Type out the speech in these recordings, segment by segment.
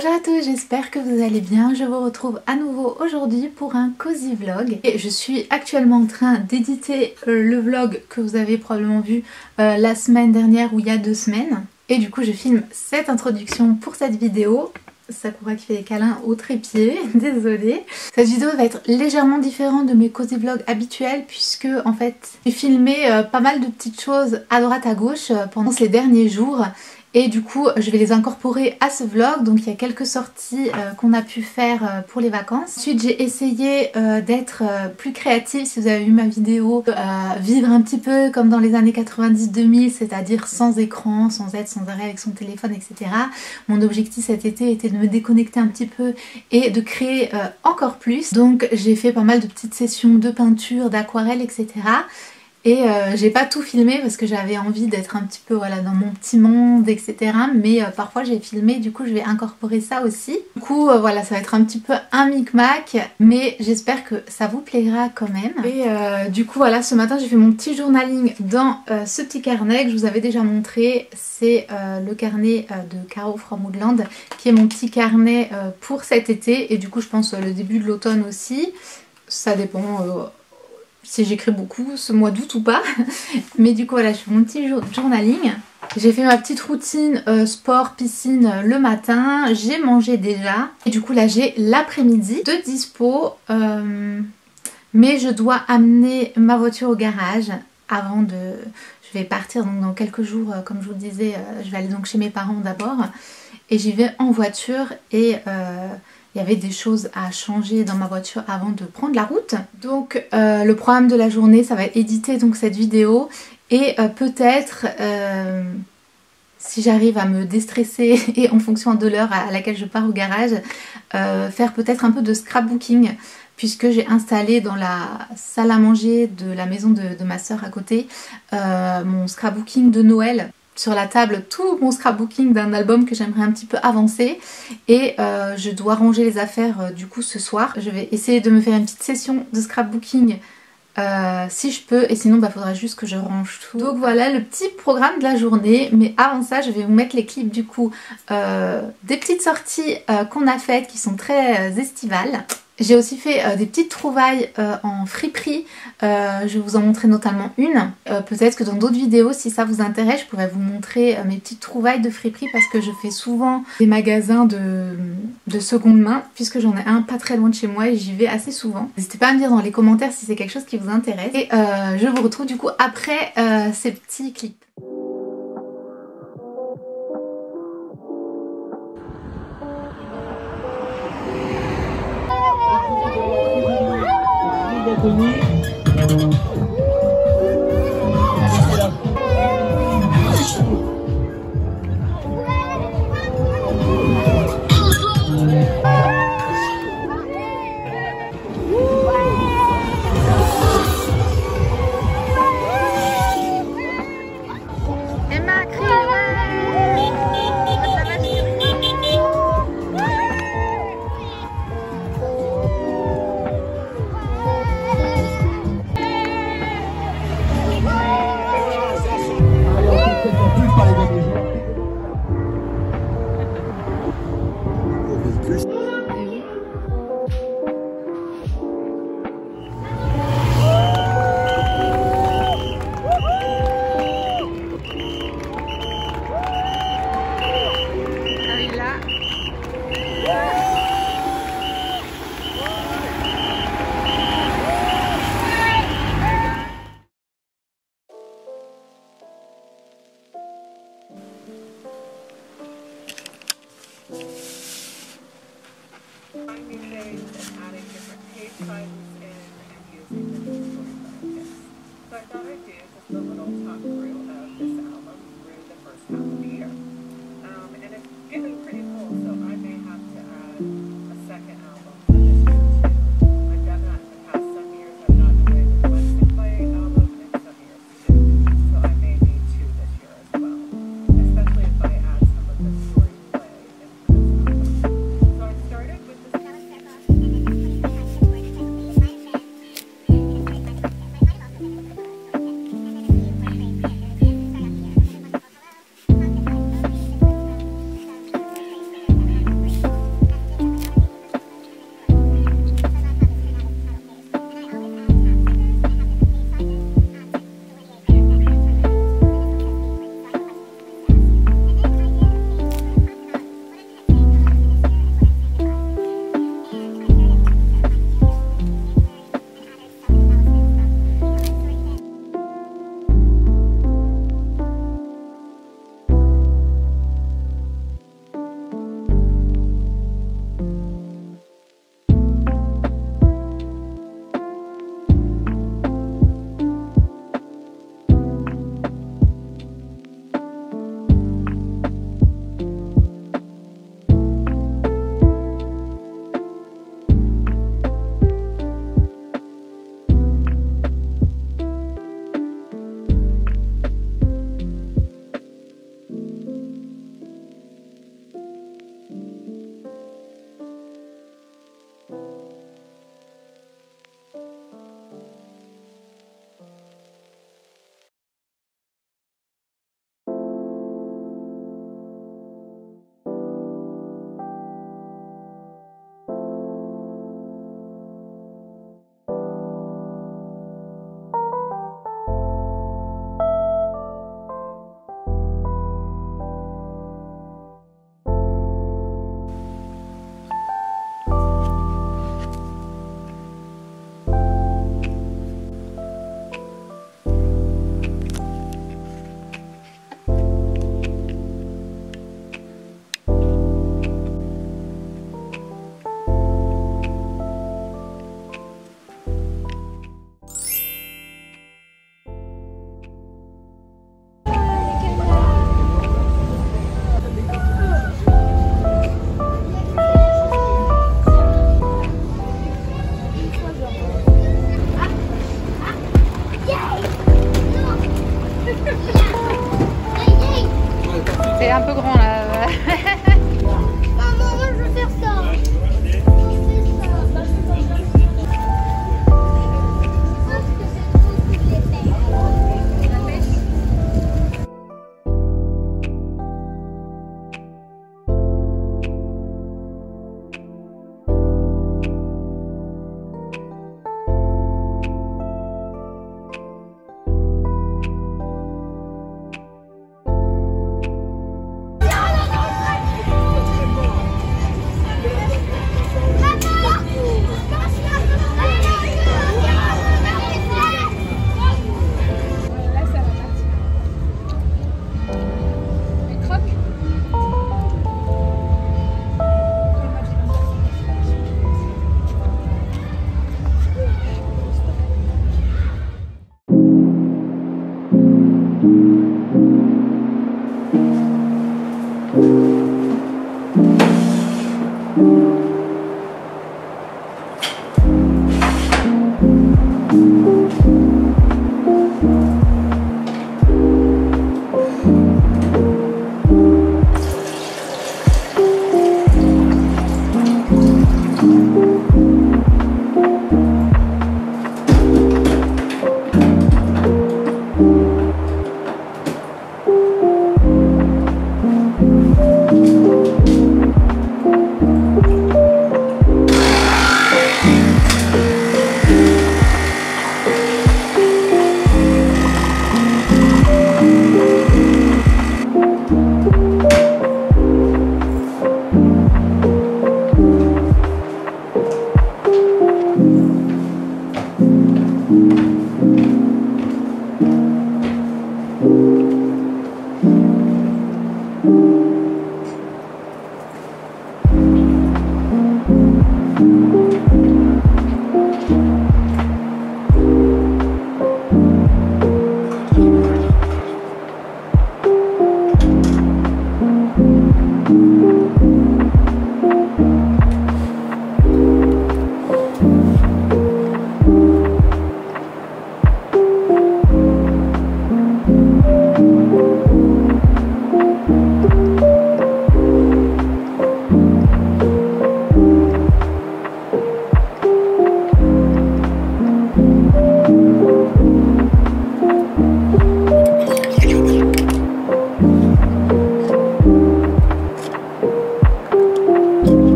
Bonjour à tous, j'espère que vous allez bien. Je vous retrouve à nouveau aujourd'hui pour un cozy vlog. Et je suis actuellement en train d'éditer le vlog que vous avez probablement vu la semaine dernière ou il y a 2 semaines. Et du coup je filme cette introduction pour cette vidéo. Sakura qui fait des câlins au trépied, désolée. Cette vidéo va être légèrement différente de mes cozy vlogs habituels puisque en fait j'ai filmé pas mal de petites choses à droite à gauche pendant ces derniers jours. Et du coup je vais les incorporer à ce vlog. Donc il y a quelques sorties qu'on a pu faire pour les vacances. Ensuite j'ai essayé d'être plus créative. Si vous avez vu ma vidéo, vivre un petit peu comme dans les années 90-2000, c'est-à-dire sans écran, sans être sans arrêt avec son téléphone, etc. Mon objectif cet été était de me déconnecter un petit peu et de créer encore plus. Donc j'ai fait pas mal de petites sessions de peinture, d'aquarelle, etc. Et j'ai pas tout filmé parce que j'avais envie d'être un petit peu voilà, dans mon petit monde, etc. Mais parfois j'ai filmé, du coup je vais incorporer ça aussi. Du coup voilà, ça va être un petit peu un micmac, mais j'espère que ça vous plaira quand même. Et du coup voilà, ce matin j'ai fait mon petit journaling dans ce petit carnet que je vous avais déjà montré. C'est le carnet de Caro from Woodland, qui est mon petit carnet pour cet été. Et du coup je pense le début de l'automne aussi. Ça dépend... si j'écris beaucoup ce mois d'août ou pas. Mais du coup voilà, je fais mon petit journaling. J'ai fait ma petite routine sport, piscine le matin. J'ai mangé déjà. Et du coup là j'ai l'après-midi de dispo. Mais je dois amener ma voiture au garage avant de... Je vais partir donc dans quelques jours, comme je vous le disais. Je vais aller donc chez mes parents d'abord. Et j'y vais en voiture et... il y avait des choses à changer dans ma voiture avant de prendre la route. Donc le programme de la journée, ça va être éditer donc cette vidéo et peut-être si j'arrive à me déstresser et en fonction de l'heure à laquelle je pars au garage, faire peut-être un peu de scrapbooking puisque j'ai installé dans la salle à manger de la maison de ma soeur à côté mon scrapbooking de Noël. Sur la table tout mon scrapbooking d'un album que j'aimerais un petit peu avancer et je dois ranger les affaires du coup ce soir. Je vais essayer de me faire une petite session de scrapbooking si je peux, et sinon bah faudra juste que je range tout. Donc voilà le petit programme de la journée, mais avant ça je vais vous mettre les clips du coup des petites sorties qu'on a faites qui sont très estivales. J'ai aussi fait des petites trouvailles en friperie, je vais vous en montrer notamment une. Peut-être que dans d'autres vidéos, si ça vous intéresse, je pourrais vous montrer mes petites trouvailles de friperie parce que je fais souvent des magasins de seconde main puisque j'en ai un pas très loin de chez moi et j'y vais assez souvent. N'hésitez pas à me dire dans les commentaires si c'est quelque chose qui vous intéresse. Et je vous retrouve du coup après ces petits clips. C'est un peu grand là. Maman, moi je veux faire ça.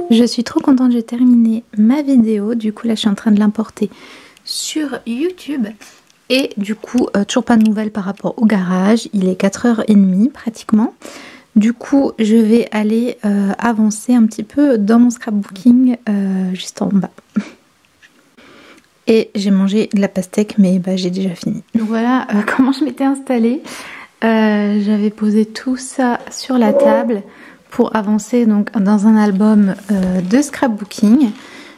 Je suis trop contente, j'ai terminé ma vidéo. Du coup là je suis en train de l'importer sur YouTube. Et du coup toujours pas de nouvelles par rapport au garage. Il est 4h30 pratiquement. Du coup je vais aller avancer un petit peu dans mon scrapbooking juste en bas. Et j'ai mangé de la pastèque mais bah, j'ai déjà fini. Donc voilà comment je m'étais installée. J'avais posé tout ça sur la table pour avancer donc dans un album de scrapbooking.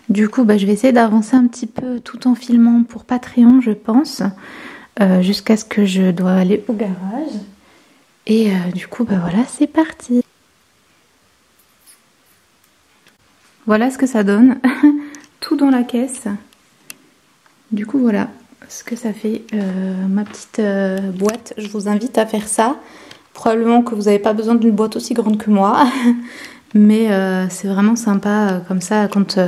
Du coup bah, je vais essayer d'avancer un petit peu tout en filmant pour Patreon je pense, jusqu'à ce que je dois aller au garage. Et du coup bah voilà, c'est parti. Voilà ce que ça donne. Tout dans la caisse. Du coup voilà ce que ça fait, ma petite boîte. Je vous invite à faire ça. Probablement que vous n'avez pas besoin d'une boîte aussi grande que moi. Mais c'est vraiment sympa comme ça quand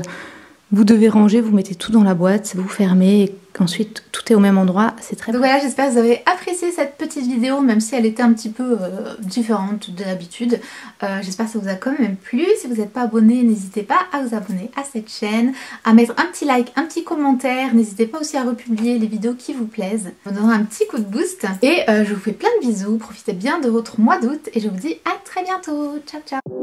vous devez ranger, vous mettez tout dans la boîte, vous fermez et qu'ensuite tout est au même endroit, c'est très bien. Donc voilà, j'espère que vous avez apprécié cette petite vidéo, même si elle était un petit peu différente de d'habitude. J'espère que ça vous a quand même plu. Si vous n'êtes pas abonné, n'hésitez pas à vous abonner à cette chaîne, à mettre un petit like, un petit commentaire. N'hésitez pas aussi à republier les vidéos qui vous plaisent. Ça me donnera un petit coup de boost. Et je vous fais plein de bisous, profitez bien de votre mois d'août et je vous dis à très bientôt. Ciao ciao.